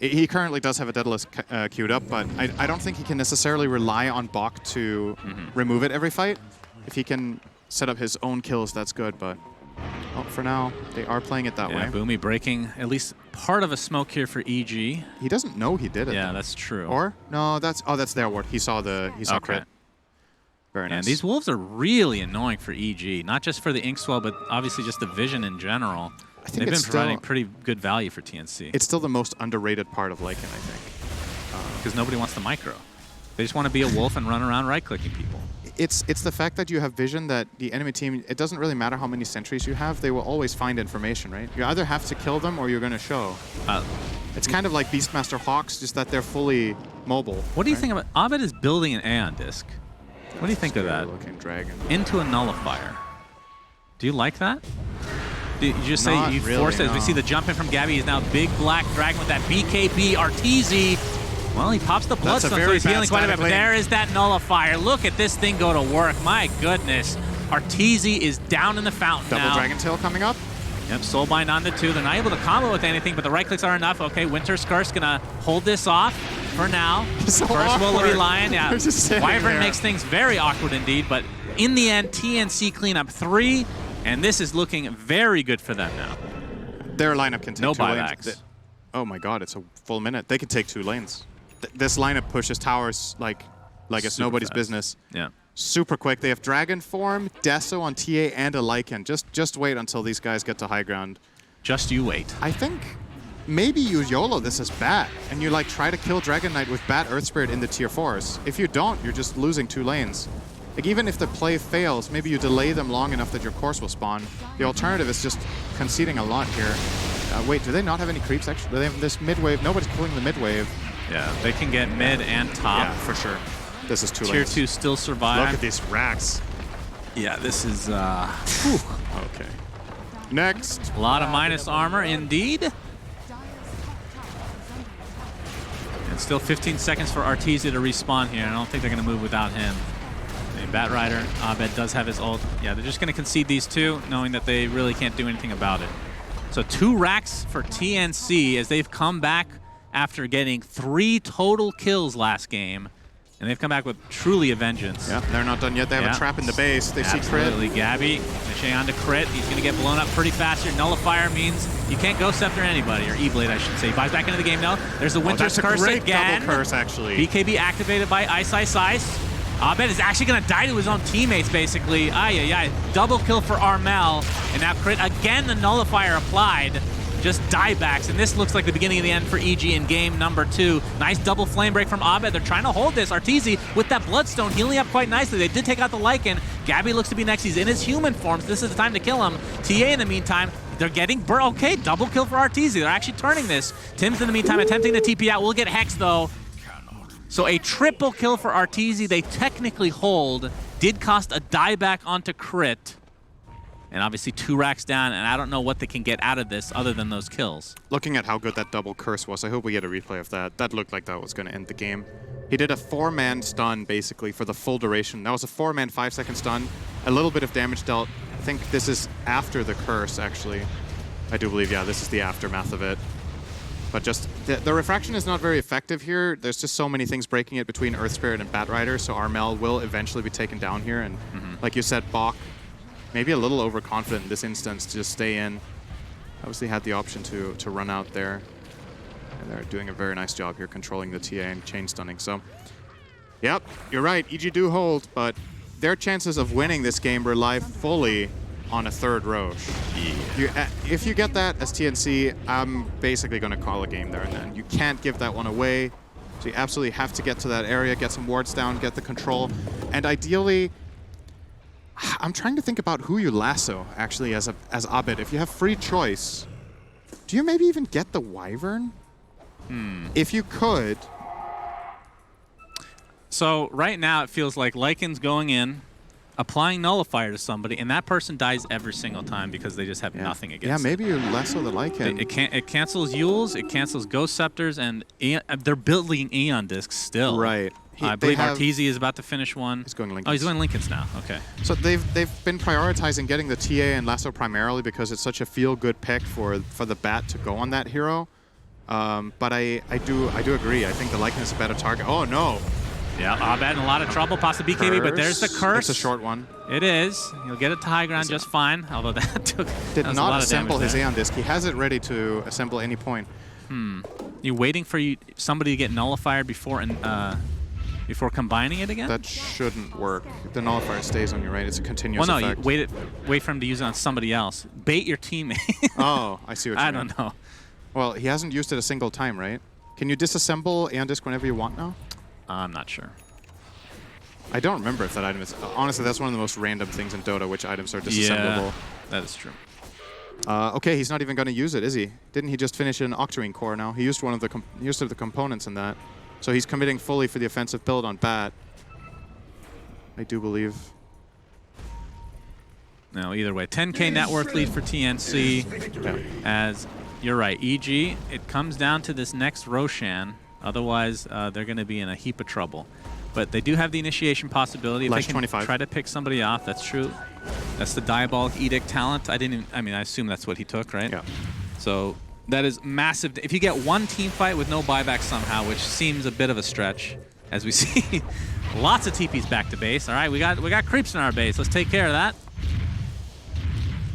he currently does have a Daedalus queued up, but I don't think he can necessarily rely on Bok to remove it every fight. If he can set up his own kills, that's good, but for now, they are playing it that way. Boomy breaking at least part of a smoke here for EG. He doesn't know he did it. Yeah, though. that's true. Or no, that's their ward. He saw crit. Very nice. And these wolves are really annoying for EG, not just for the Inkswell, but obviously just the vision in general. I think They've been it's providing still, pretty good value for TNC. It's still the most underrated part of Lycan, I think. Because nobody wants the micro. They just want to be a wolf and run around right-clicking people. It's the fact that you have vision that the enemy team, it doesn't really matter how many sentries you have, they will always find information, right? You either have to kill them or you're going to show. It's kind of like Beastmaster Hawks, just that they're fully mobile. What do you think about... Abed is building an Aeon disc. What do you think of that? Looking dragon. Into a nullifier. Do you like that? Do you just Not say you really, force it? no. We see the jump in from Gabby. He's now big black dragon with that BKB Arteezy. Well, he pops the bloodstone, so he's healing quite a bit. But there is that nullifier. Look at this thing go to work. My goodness. Arteezy is down in the fountain Double now. Dragon Tail coming up. Yep, Soulbind onto 2. They're not able to combo with anything, but the right clicks are enough. Okay, Winter's Curse gonna hold this off for now. So First will be Lion. Yeah, They're just sitting Wyvern there. makes things very awkward indeed, but in the end, TNC clean up 3, and this is looking very good for them now. Their lineup can take No 2 lanes. buybacks. Oh my god, it's a full minute. They can take 2 lanes. This lineup pushes towers like it's Super nobody's fast. business. Yeah. Super quick. They have Dragon Form, Deso on TA, and a Lycan. Just wait until these guys get to high ground. Just you wait. I think maybe you YOLO this as Bat, and you like try to kill Dragon Knight with Bat Earth Spirit in the tier 4s. If you don't, you're just losing 2 lanes. Like even if the play fails, maybe you delay them long enough that your course will spawn. The alternative is just conceding a lot here. Wait, do they not have any creeps actually? Do they have this mid wave? Nobody's pulling the mid wave. Yeah, they can get mid and top. Yeah, for sure. This is 2 Tier lanes. 2 still survive. Look at these racks. Yeah, this is Okay. Next. a lot of minus armor indeed. And still 15 seconds for Arteezy to respawn here. I don't think they're going to move without him. And Bat Rider, Abed does have his ult. Yeah, they're just going to concede these 2, knowing that they really can't do anything about it. So 2 racks for TNC as they've come back after getting 3 total kills last game. And they've come back with truly a vengeance. Yeah, they're not done yet. They have a trap in the base. They see crit. Absolutely, Gabby finishing on to crit. He's going to get blown up pretty fast here. Nullifier means you can't Ghost Scepter anybody, or E-Blade, I should say. He buys back into the game now. There's the Winter's Curse great again. double curse, actually. BKB activated by Ice. Abed is actually going to die to his own teammates, basically. Ay. Double kill for Armel. And now crit again, the Nullifier applied. Just diebacks, and this looks like the beginning of the end for EG in game number 2. Nice double flame break from Abed. They're trying to hold this. Arteezy with that Bloodstone healing up quite nicely. They did take out the Lycan. Gabby looks to be next. He's in his human form, so this is the time to kill him. TA in the meantime, they're getting okay, double kill for Arteezy. They're actually turning this. Tim's in the meantime attempting to TP out. We'll get Hex though. So a triple kill for Arteezy. They technically hold. Did cost a dieback onto crit. And obviously 2 racks down, and I don't know what they can get out of this other than those kills. Looking at how good that double curse was, I hope we get a replay of that. That looked like that was going to end the game. He did a 4-man stun, basically, for the full duration. That was a 4-man 5-second stun. A little bit of damage dealt. I think this is after the curse, actually. I do believe, yeah, this is the aftermath of it. But just, the refraction is not very effective here. There's just so many things breaking it between Earth Spirit and Bat Rider, so Armel will eventually be taken down here. And like you said, Bok, maybe a little overconfident in this instance to just stay in. Obviously had the option to run out there. And they're doing a very nice job here controlling the TA and chain stunning. So, yep, you're right. EG do hold, but their chances of winning this game rely fully on a third Roche. If you get that as TNC, I'm basically going to call a game there and then. You can't give that one away. So you absolutely have to get to that area, get some wards down, get the control. And ideally, I'm trying to think about who you lasso, actually, as Abed. If you have free choice, do you maybe even get the Wyvern? If you could. So right now it feels like Lycan's going in, applying Nullifier to somebody, and that person dies every single time because they just have nothing against it. Yeah, maybe you lasso the Lycan. It cancels Yules, it cancels Ghost Scepters, and they're building Aeon Discs still. Right. I believe Arteezy is about to finish one. He's going Lincolns. Oh, he's going Lincolns now. Okay. So they've been prioritizing getting the TA and Lasso primarily because it's such a feel-good pick for the Bat to go on that hero. But I do agree. I think the Lycan is a better target. Oh no. Yeah, Abed in a lot of trouble, possibly BKB, but there's the curse. It's a short one. It is. He'll get it to high ground just fine, although that did not assemble his Aeon Disc. He has it ready to assemble any point. You waiting for somebody to get nullified before combining it again? That shouldn't work. The nullifier stays on you, right? It's a continuous effect. You wait for him to use it on somebody else. Bait your teammate. Oh, I see what you mean. I don't know. Well, he hasn't used it a single time, right? Can you disassemble Aeon Disc whenever you want now? I'm not sure. I don't remember if that item is... honestly, that's one of the most random things in Dota, which items are disassemblable. Yeah, that is true. Okay, he's not even going to use it, is he? Didn't he just finish an Octarine core now? He used one of the the components in that. So he's committing fully for the offensive build on Bat. I do believe. No, either way. 10K net worth lead for TNC. Yeah. As you're right, EG, it comes down to this next Roshan. Otherwise, they're going to be in a heap of trouble. But they do have the initiation possibility. If they can 25. try to pick somebody off, that's true. That's the Diabolic Edict talent. I assume that's what he took, right? Yeah. So that is massive. If you get one team fight with no buyback somehow, which seems a bit of a stretch, as we see lots of TPs back to base. All right, we got creeps in our base. Let's take care of that.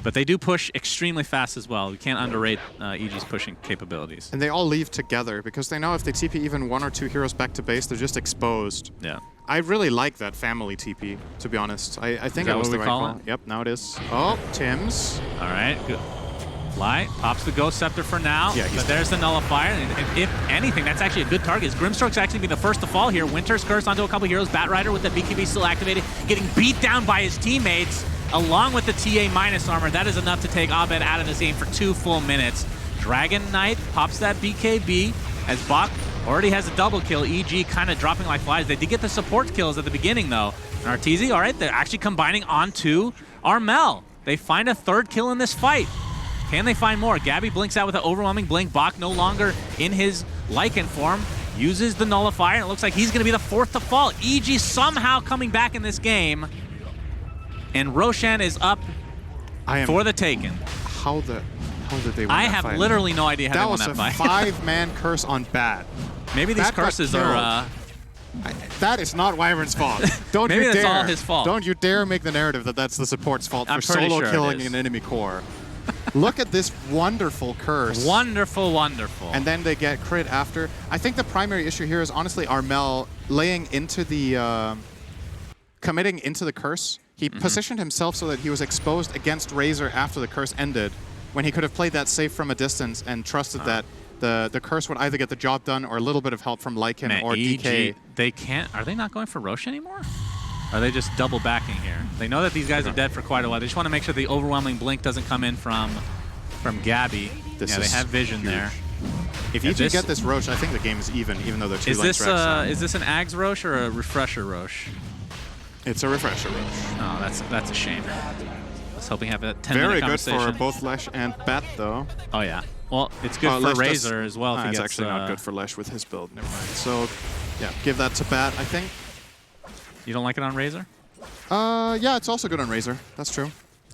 But they do push extremely fast as well. We can't underrate EG's pushing capabilities. And they all leave together because they know if they TP even one or two heroes back to base, they're just exposed. Yeah. I really like that family TP, to be honest. I think it was the right call. Yep, now it is. Oh, Tim's. All right, good. Fly, pops the Ghost Scepter for now, yeah, but there's the Nullifier. And if anything, that's actually a good target. Grimstroke's actually be the first to fall here. Winter's Curse onto a couple heroes. Batrider with the BKB still activated, getting beat down by his teammates. Along with the TA minus armor, that is enough to take Abed out of this game for 2 full minutes. Dragon Knight pops that BKB as Bach already has a double kill. EG kind of dropping like flies. They did get the support kills at the beginning though. And Arteezy, all right, they're actually combining onto Armel. They find a third kill in this fight. Can they find more? Gabby blinks out with an overwhelming blink. Bach no longer in his Lycan form. Uses the Nullifier, and it looks like he's going to be the fourth to fall. EG somehow coming back in this game. And Roshan is up for the taken. How did they win I that have fight? literally no idea how they won that fight. That was a 5-man curse on Bat. Maybe these curses are... that is not Wyvern's fault. Don't Maybe you that's dare. all his fault. Don't you dare make the narrative that that's the support's fault I'm for pretty solo sure killing an enemy core. Look at this wonderful curse. Wonderful, wonderful. And then they get crit after. I think the primary issue here is honestly Armel laying into the... committing into the curse. He positioned himself so that he was exposed against Razor after the curse ended, when he could have played that safe from a distance and trusted that the curse would either get the job done or a little bit of help from Lycan or EG, DK. They can't... Are they not going for Roche anymore? Are they just double backing here? They know that these guys are dead for quite a while. They just want to make sure the overwhelming blink doesn't come in from Gabby. They have vision huge. there. If you get this Roche, I think the game is even though they're 2 lanes racks. Is this an Ags Roche or a Refresher Roche? It's a Refresher Roche. Oh, that's a shame. I was hoping to have a 10-minute Very good conversation. for both Lesh and Bat, though. Oh, yeah. Well, it's good for Razor as well. If he it's gets, actually not good for Lesh with his build. Never mind. So, yeah, give that to Bat, I think. You don't like it on Razor? Yeah, it's also good on Razor. That's true.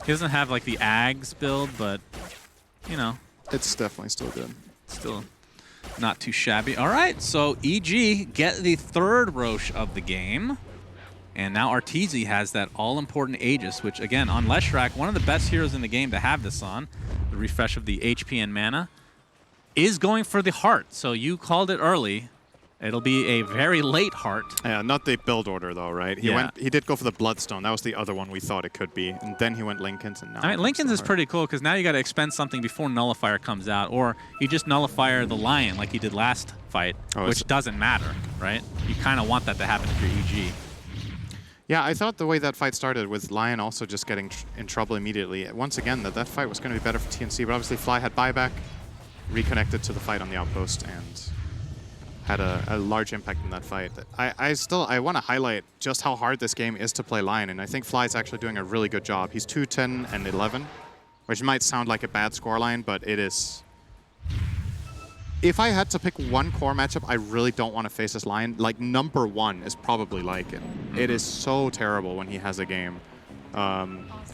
He doesn't have, like, the Ags build, but, you know. It's definitely still good. Still not too shabby. All right, so EG get the third Roche of the game. And now Arteezy has that all-important Aegis, which, again, on Leshrac, one of the best heroes in the game to have this on, the refresh of the HP and mana, is going for the heart. So you called it early. It'll be a very late heart. Yeah, not the build order though, right? He did go for the Bloodstone. That was the other one we thought it could be, and then he went Lincoln's, and now. I mean, Lincoln's is pretty cool because now you got to expend something before Nullifier comes out, or you just Nullifier the Lion like you did last fight, which doesn't matter, right? You kind of want that to happen if you're EG. Yeah, I thought the way that fight started with Lion also just getting in trouble immediately. Once again, that fight was going to be better for TNC, but obviously Fly had buyback, reconnected to the fight on the outpost, and had a large impact in that fight. I want to highlight just how hard this game is to play Lion, and I think Fly's actually doing a really good job. He's 2-10 and 11, which might sound like a bad scoreline, but it is. If I had to pick one core matchup, I really don't want to face this Lion. Like, number one is probably Lycan. It is so terrible when he has a game.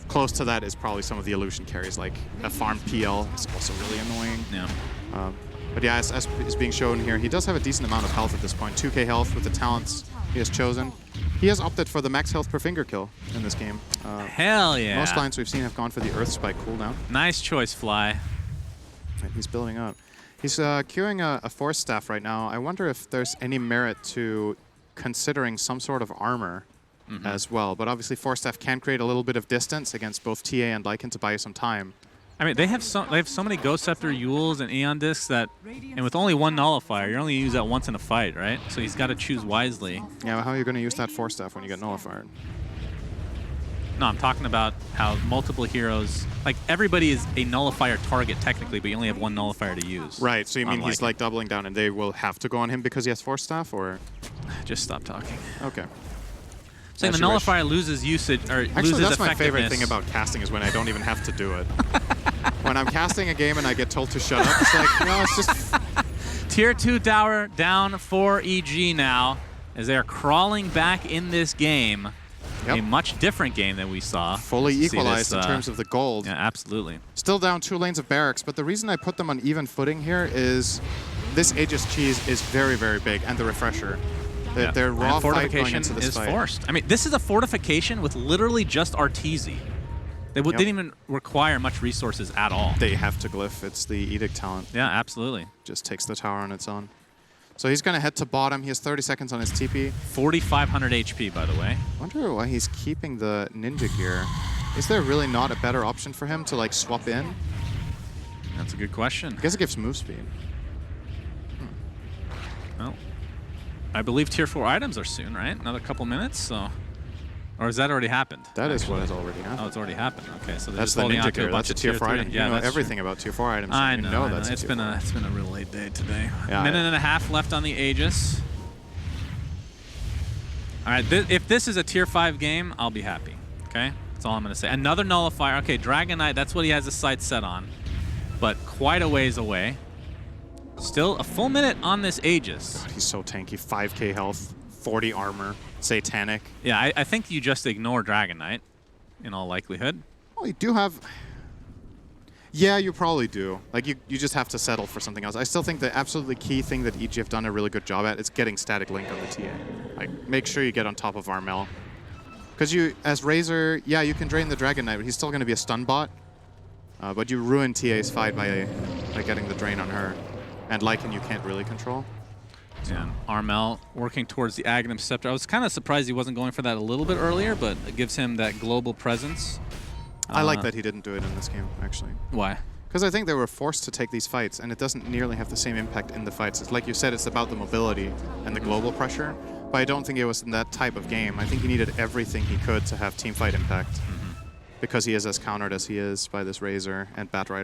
Close to that is probably some of the illusion carries, like a farm PL is also really annoying. Yeah. But yeah, as is being shown here, he does have a decent amount of health at this point. 2k health with the talents he has chosen. He has opted for the max health per finger kill in this game. Hell yeah. Most lines we've seen have gone for the Earth Spike cooldown. Nice choice, Fly. And he's building up. He's queuing a Force Staff right now. I wonder if there's any merit to considering some sort of armor as well. But obviously Force Staff can create a little bit of distance against both TA and Lycan to buy you some time. I mean, they have so many Ghost Scepter, Yules, and Aeon Discs that, and with only one Nullifier, you're only use that once in a fight, right? So he's got to choose wisely. Yeah, well, how are you going to use that Force Staff when you get Nullified? No, I'm talking about how multiple heroes, like everybody is a Nullifier target technically, but you only have one Nullifier to use. Right, so you mean he's like doubling down and they will have to go on him because he has Force Staff, or? Just stop talking. Okay. So the Nullifier loses usage, or actually, loses that's my favorite effectiveness. thing about casting is when I don't even have to do it. When I'm casting a game and I get told to shut up, it's like, no, it's just... Tier 2 tower down for EG now, as they are crawling back in this game. Yep. A much different game than we saw. Fully equalized in terms of the gold. Yeah, absolutely. Still down 2 lanes of barracks, but the reason I put them on even footing here is this Aegis cheese is very, very big, and the refresher. Their raw fight going into this fight is forced. I mean, this is a fortification with literally just Arteezy. They didn't even require much resources at all. They have to glyph. It's the Edict talent. Yeah, absolutely. Just takes the tower on its own. So he's going to head to bottom. He has 30 seconds on his TP. 4,500 HP, by the way. I wonder why he's keeping the ninja gear. Is there really not a better option for him to like swap in? That's a good question. I guess it gives move speed. Well, I believe tier 4 items are soon, right? Another couple minutes, so. Or has that already happened? That is what has already happened. Oh, it's already happened. Okay, so that's the ninja gear. That's a tier 4 item. Yeah, you know everything about tier 4 items. I you know. That's it's been a real late day today. Yeah, Minute and a half left on the Aegis. All right, if this is a tier 5 game, I'll be happy. Okay, that's all I'm gonna say. Another Nullifier. Okay, Dragon Knight. That's what he has his sights set on, but quite a ways away. Still a full minute on this Aegis. God, he's so tanky. 5k health, 40 armor, Satanic. Yeah, I think you just ignore Dragon Knight, in all likelihood. Well, you do have... Yeah, you probably do. Like, you just have to settle for something else. I still think the absolutely key thing that EG have done a really good job at is getting static link on the TA. Like, make sure you get on top of Armel. Because you, as Razor, yeah, you can drain the Dragon Knight, but he's still going to be a stun bot. But you ruin TA's fight by getting the drain on her. And Lycan you can't really control. Yeah, Armel working towards the Aghanim Scepter. I was kind of surprised he wasn't going for that a little bit earlier, but it gives him that global presence. I like that he didn't do it in this game, actually. Why? Because I think they were forced to take these fights, and it doesn't nearly have the same impact in the fights. It's like you said, it's about the mobility and the global pressure, but I don't think it was in that type of game. I think he needed everything he could to have team fight impact, because he is as countered as he is by this Razor and Batrider.